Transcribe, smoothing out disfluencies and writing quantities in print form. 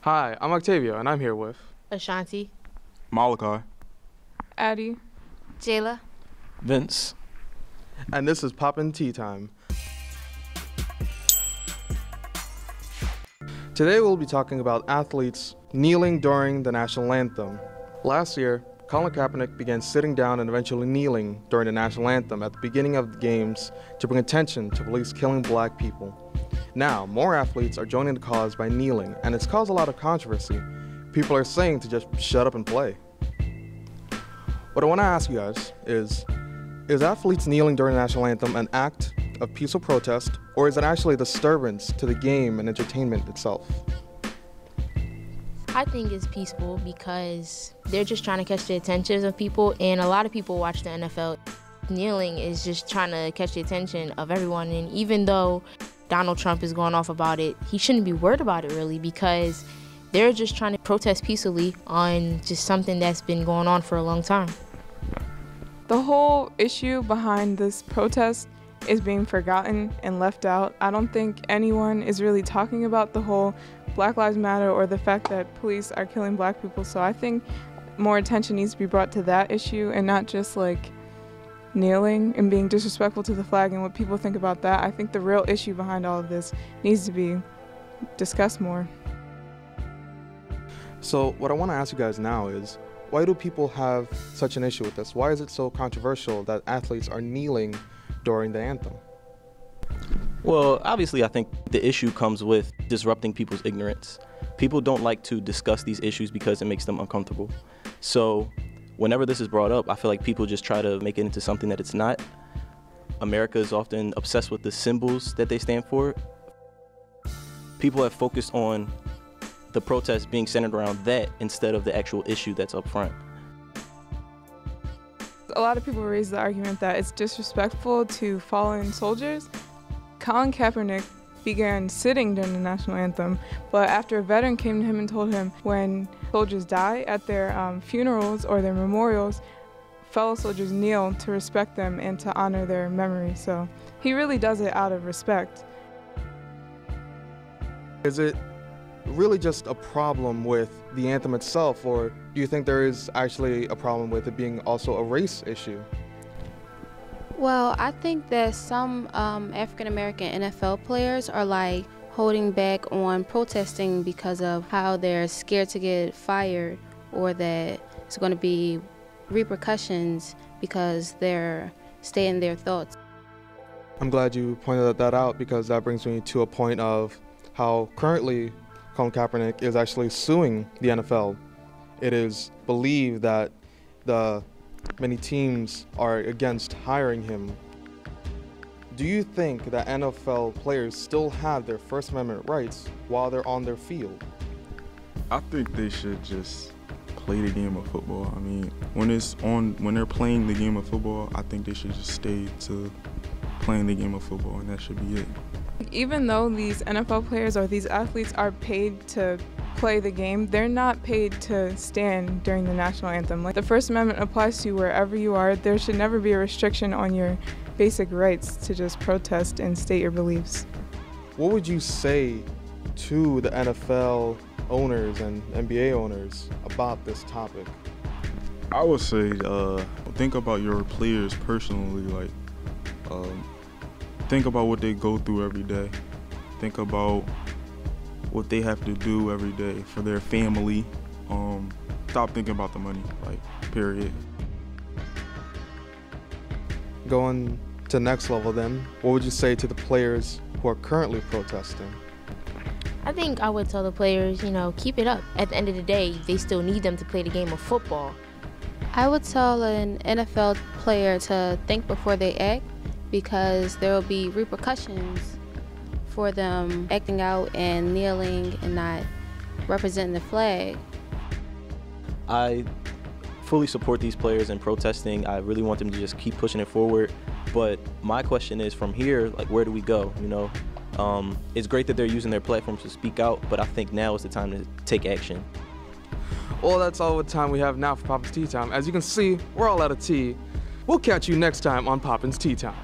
Hi, I'm Octavio, and I'm here with Ashanti, Malachi, Addie, Jayla, Vince, and this is POPPYN Tea Time. Today we'll be talking about athletes kneeling during the national anthem. Last year, Colin Kaepernick began sitting down and eventually kneeling during the national anthem at the beginning of the games to bring attention to police killing black people. Now, more athletes are joining the cause by kneeling, and it's caused a lot of controversy. People are saying to just shut up and play. What I want to ask you guys is athletes kneeling during the national anthem an act of peaceful protest, or is it actually a disturbance to the game and entertainment itself? I think it's peaceful because they're just trying to catch the attention of people, and a lot of people watch the NFL. Kneeling is just trying to catch the attention of everyone, and even though Donald Trump is going off about it, he shouldn't be worried about it really, because they're just trying to protest peacefully on just something that's been going on for a long time. The whole issue behind this protest is being forgotten and left out. I don't think anyone is really talking about the whole Black Lives Matter or the fact that police are killing black people, so I think more attention needs to be brought to that issue and not just like kneeling and being disrespectful to the flag and what people think about that. I think the real issue behind all of this needs to be discussed more. So what I want to ask you guys now is, why do people have such an issue with this? Why is it so controversial that athletes are kneeling during the anthem? Well, obviously I think the issue comes with disrupting people's ignorance. People don't like to discuss these issues because it makes them uncomfortable. So whenever this is brought up, I feel like people just try to make it into something that it's not. America is often obsessed with the symbols that they stand for. People have focused on the protest being centered around that instead of the actual issue that's up front. A lot of people raise the argument that it's disrespectful to fallen soldiers. Colin Kaepernick began sitting during the national anthem, but after a veteran came to him and told him when soldiers die at their funerals or their memorials, fellow soldiers kneel to respect them and to honor their memory. So he really does it out of respect. Is it really just a problem with the anthem itself, or do you think there is actually a problem with it being also a race issue? Well, I think that some African-American NFL players are like holding back on protesting because of how they're scared to get fired, or that it's going to be repercussions because they're staying their thoughts. I'm glad you pointed that out, because that brings me to a point of how currently Colin Kaepernick is actually suing the NFL. It is believed that many teams are against hiring him. Do you think that NFL players still have their First Amendment rights while they're on their field? I think they should just play the game of football. I mean, when they're playing the game of football, I think they should just stay to playing the game of football, and that should be it. Even though these NFL players or these athletes are paid to play the game, they're not paid to stand during the national anthem. Like, the First Amendment applies to you wherever you are. There should never be a restriction on your basic rights to just protest and state your beliefs. What would you say to the NFL owners and NBA owners about this topic? I would say think about your players personally. Like, think about what they go through every day. Think about what they have to do every day for their family. Stop thinking about the money, like, period. Going to the next level then, what would you say to the players who are currently protesting? I think I would tell the players, keep it up. At the end of the day, they still need them to play the game of football. I would tell an NFL player to think before they act, because there will be repercussions for them acting out and kneeling and not representing the flag. I fully support these players in protesting. I really want them to just keep pushing it forward. But my question is, from here, like, where do we go? It's great that they're using their platforms to speak out, but I think now is the time to take action. Well, that's all the time we have now for POPPYN's Tea Time. As you can see, we're all out of tea. We'll catch you next time on POPPYN's Tea Time.